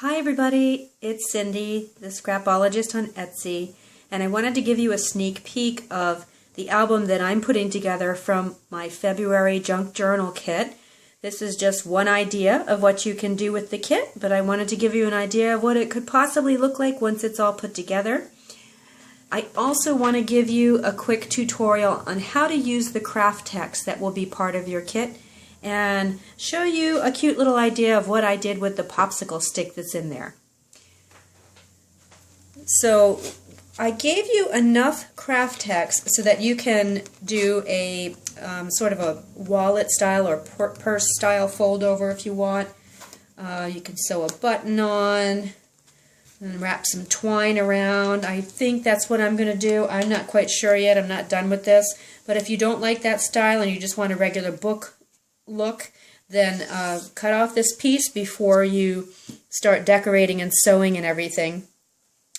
Hi everybody, it's Cindy, the scrapologist on Etsy, and I wanted to give you a sneak peek of the album that I'm putting together from my February junk journal kit. This is just one idea of what you can do with the kit, but I wanted to give you an idea of what it could possibly look like once it's all put together. I also want to give you a quick tutorial on how to use the Craft-Tex that will be part of your kit, and show you a cute little idea of what I did with the popsicle stick that's in there. So I gave you enough Craft-Tex so that you can do a sort of a wallet style or purse style fold over if you want. You can sew a button on and wrap some twine around. I think that's what I'm going to do. I'm not quite sure yet. I'm not done with this. But if you don't like that style and you just want a regular book look, then cut off this piece before you start decorating and sewing and everything.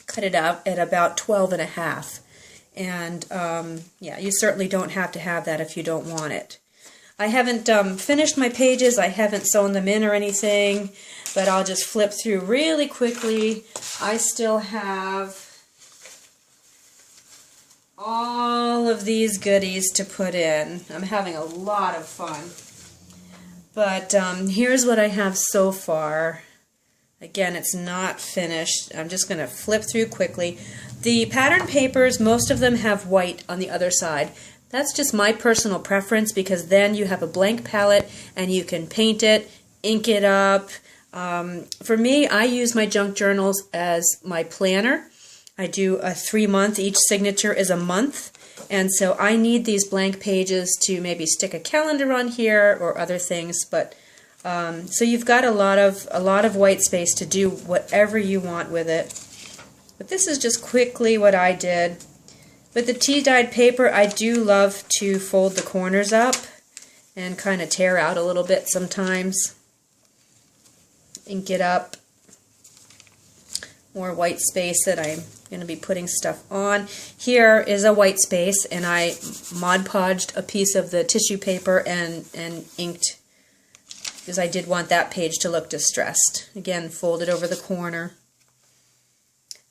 Cut it out at about 12.5. And yeah, you certainly don't have to have that if you don't want it. I haven't finished my pages. I haven't sewn them in or anything, but I'll just flip through really quickly. I still have all of these goodies to put in. I'm having a lot of fun. But here's what I have so far. Again, it's not finished. I'm just going to flip through quickly. The pattern papers, most of them have white on the other side. That's just my personal preference because then you have a blank palette and you can paint it, ink it up. For me, I use my junk journals as my planner. I do a 3-month, each signature is a month. And so I need these blank pages to maybe stick a calendar on here or other things. But so you've got a lot of white space to do whatever you want with it. But this is just quickly what I did. With the tea-dyed paper, I do love to fold the corners up and kind of tear out a little bit sometimes. Ink it up. More white space that I'm going to be putting stuff on. Here is a white space, and I Mod Podged a piece of the tissue paper and inked because I did want that page to look distressed. Again, fold it over the corner.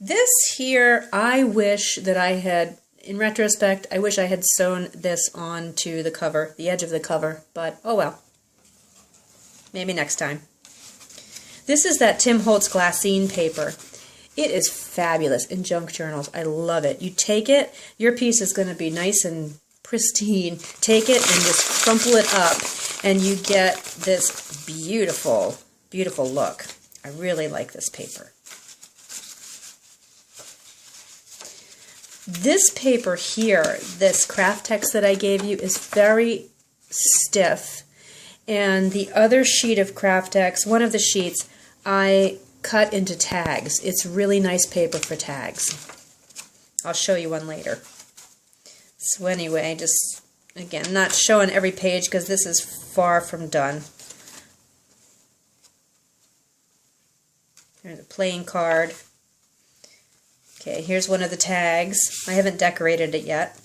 This here, I wish that I had, in retrospect, I wish I had sewn this onto the cover, the edge of the cover, but oh well. Maybe next time. This is that Tim Holtz Glassine paper. It is fabulous in junk journals. I love it. You take it, your piece is going to be nice and pristine. Take it and just crumple it up, and you get this beautiful, beautiful look. I really like this paper. This paper here, this Craft-Tex that I gave you, is very stiff. And the other sheet of Craft-Tex, one of the sheets, I cut into tags. It's really nice paper for tags. I'll show you one later. So anyway, just, again, not showing every page because this is far from done. Here's a playing card. Okay, here's one of the tags. I haven't decorated it yet.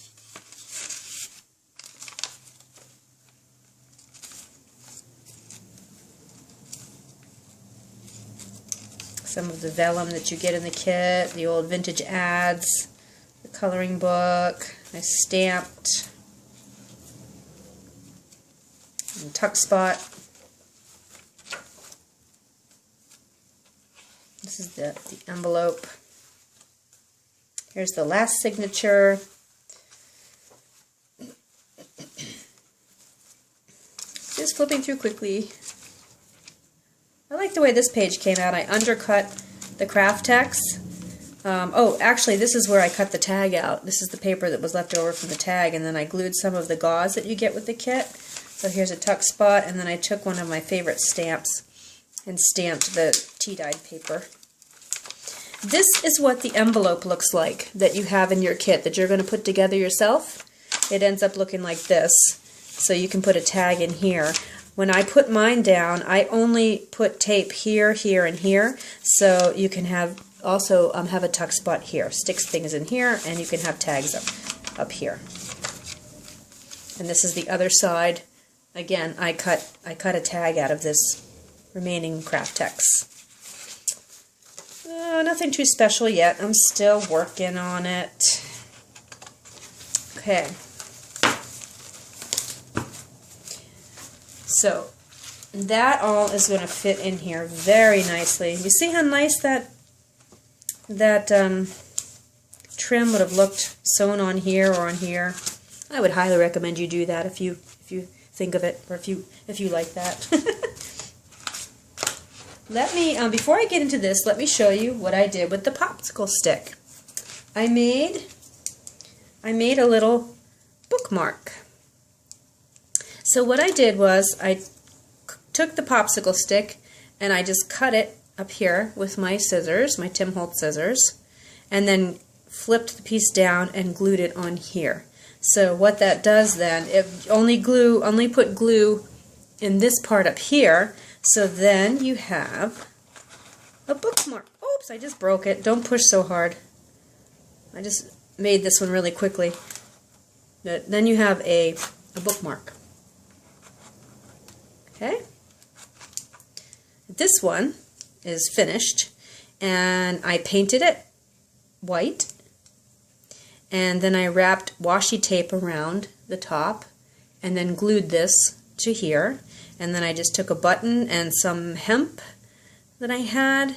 Some of the vellum that you get in the kit, the old vintage ads, the coloring book, I stamped, and tuck spot. This is the envelope. Here's the last signature. Just flipping through quickly. I like the way this page came out. I undercut the Craft-Tex. Oh, actually, this is where I cut the tag out. This is the paper that was left over from the tag, and then I glued some of the gauze that you get with the kit. So here's a tuck spot, and then I took one of my favorite stamps and stamped the tea-dyed paper. This is what the envelope looks like that you have in your kit that you're going to put together yourself. It ends up looking like this, so you can put a tag in here. When I put mine down, I only put tape here, here, and here, so you can have also have a tuck spot here. Sticks things in here, and you can have tags up here. And this is the other side. Again, I cut a tag out of this remaining Craft-Tex. Nothing too special yet. I'm still working on it. Okay. So that all is going to fit in here very nicely. You see how nice that trim would have looked sewn on here or on here? I would highly recommend you do that if you think of it, or if you like that. Let me before I get into this, let me show you what I did with the popsicle stick. I made a little bookmark. So what I did was I took the popsicle stick and I just cut it up here with my scissors, my Tim Holtz scissors, and then flipped the piece down and glued it on here. So what that does then, it only put glue in this part up here, so then you have a bookmark. Oops, I just broke it. Don't push so hard. I just made this one really quickly. Then you have a bookmark. Okay? This one is finished, and I painted it white, and then I wrapped washi tape around the top and then glued this to here, and then I just took a button and some hemp that I had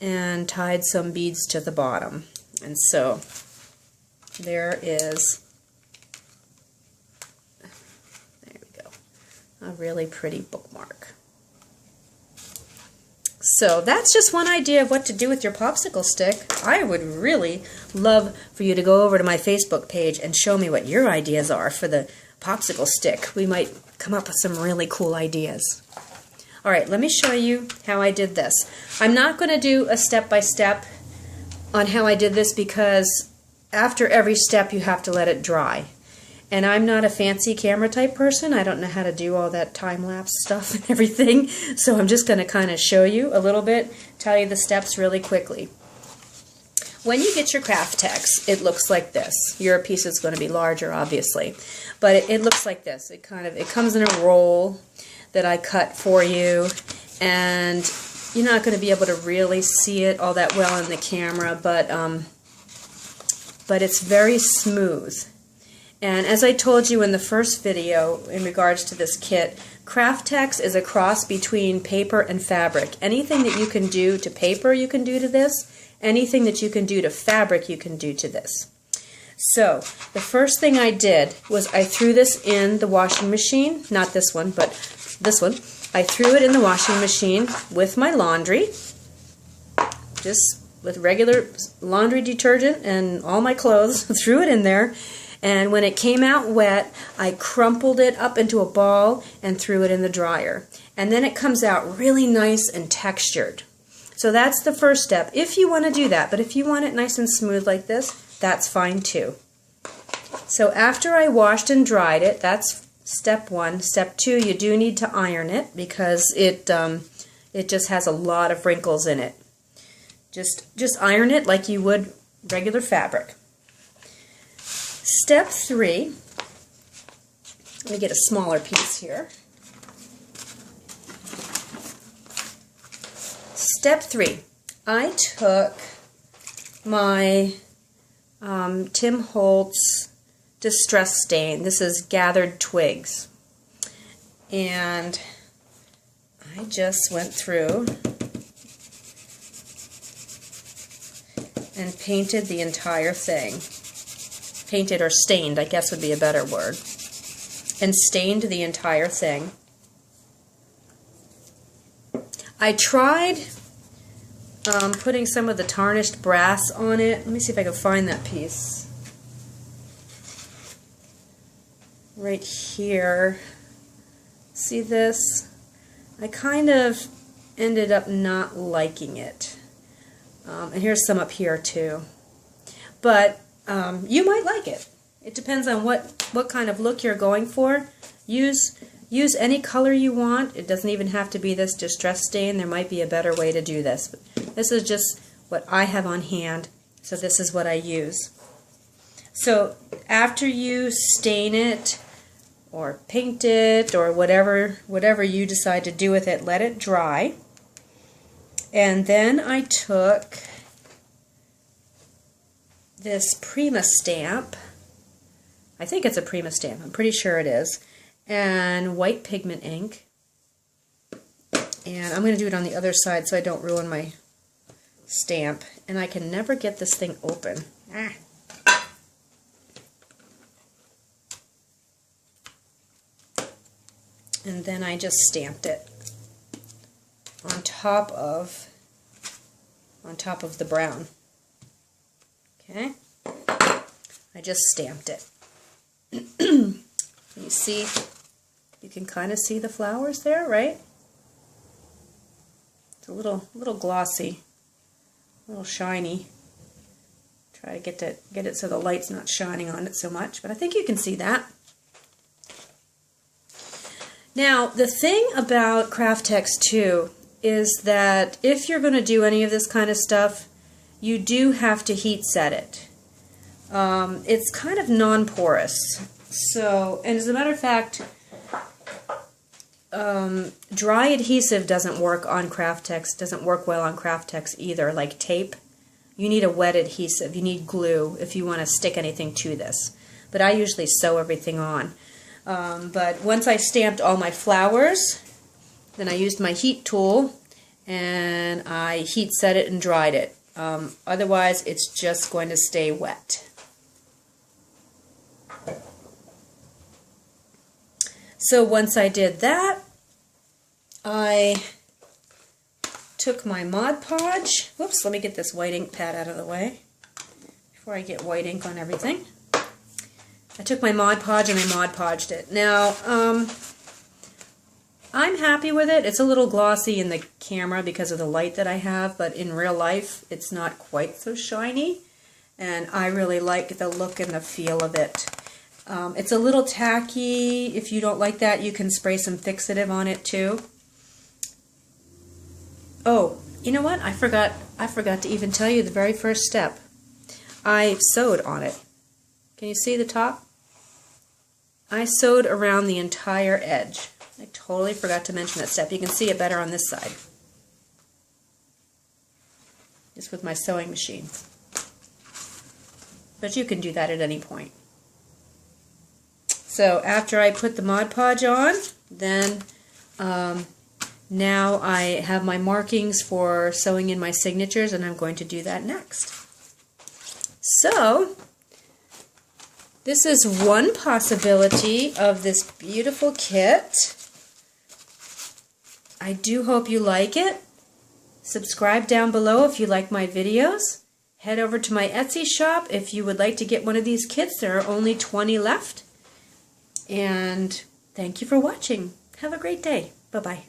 and tied some beads to the bottom. And so there is, there we go, a really pretty bookmark. So that's just one idea of what to do with your popsicle stick. I would really love for you to go over to my Facebook page and show me what your ideas are for the popsicle stick. We might come up with some really cool ideas. Alright, let me show you how I did this. I'm not going to do a step-by-step on how I did this because after every step you have to let it dry. And I'm not a fancy camera type person. I don't know how to do all that time-lapse stuff and everything. So I'm just going to kind of show you a little bit, tell you the steps really quickly. When you get your Craft-Tex, it looks like this. Your piece is going to be larger, obviously. But it looks like this. It comes in a roll that I cut for you. And you're not going to be able to really see it all that well in the camera, but it's very smooth. And as I told you in the first video in regards to this kit, Kraftex is a cross between paper and fabric. Anything that you can do to paper, you can do to this. Anything that you can do to fabric, you can do to this. So, the first thing I did was I threw this in the washing machine. Not this one, but this one. I threw it in the washing machine with my laundry. Just with regular laundry detergent and all my clothes. Threw it in there. And when it came out wet, I crumpled it up into a ball and threw it in the dryer. And then it comes out really nice and textured. So that's the first step, if you want to do that. But if you want it nice and smooth like this, that's fine too. So after I washed and dried it, that's step one. Step two, you do need to iron it because it just has a lot of wrinkles in it. Just iron it like you would regular fabric. Step three, let me get a smaller piece here. Step three, I took my Tim Holtz Distress Stain. This is gathered twigs. And I just went through and painted the entire thing. Painted or stained, I guess would be a better word. And stained the entire thing. I tried putting some of the tarnished brass on it. Let me see if I can find that piece. Right here. See this? I kind of ended up not liking it. And here's some up here too. But you might like it. It depends on what kind of look you're going for. Use any color you want. It doesn't even have to be this distress stain. There might be a better way to do this. But this is just what I have on hand, so this is what I use. So after you stain it or paint it or whatever you decide to do with it, let it dry. And then I took this Prima stamp. I think it's a Prima stamp. I'm pretty sure it is. And white pigment ink. And I'm going to do it on the other side so I don't ruin my stamp. And I can never get this thing open. And then I just stamped it on top of the brown. Okay, I just stamped it. You see, you can kind of see the flowers there, right? It's a little glossy, a little shiny. Try to get it so the light's not shining on it so much, but I think you can see that. Now, the thing about Craft-Tex too is that if you're going to do any of this kind of stuff, you do have to heat set it. It's kind of non-porous. So, and as a matter of fact, dry adhesive doesn't work on Craft-Tex, doesn't work well on Craft-Tex either, like tape. You need a wet adhesive. You need glue if you want to stick anything to this. But I usually sew everything on. But once I stamped all my flowers, then I used my heat tool and I heat set it and dried it. Otherwise, it's just going to stay wet. So once I did that, I took my Mod Podge. Whoops, let me get this white ink pad out of the way before I get white ink on everything. I took my Mod Podge and I Mod Podged it. Now, I'm happy with it. It's a little glossy in the camera because of the light that I have, but in real life it's not quite so shiny, and I really like the look and the feel of it. It's a little tacky. If you don't like that, you can spray some fixative on it too. Oh, you know what? I forgot to even tell you the very first step. I sewed on it. Can you see the top? I sewed around the entire edge. I totally forgot to mention that step. You can see it better on this side. Just with my sewing machine. But you can do that at any point. So after I put the Mod Podge on, then now I have my markings for sewing in my signatures, and I'm going to do that next. So this is one possibility of this beautiful kit. I do hope you like it. Subscribe down below if you like my videos. Head over to my Etsy shop if you would like to get one of these kits. There are only 20 left. And thank you for watching. Have a great day. Bye-bye.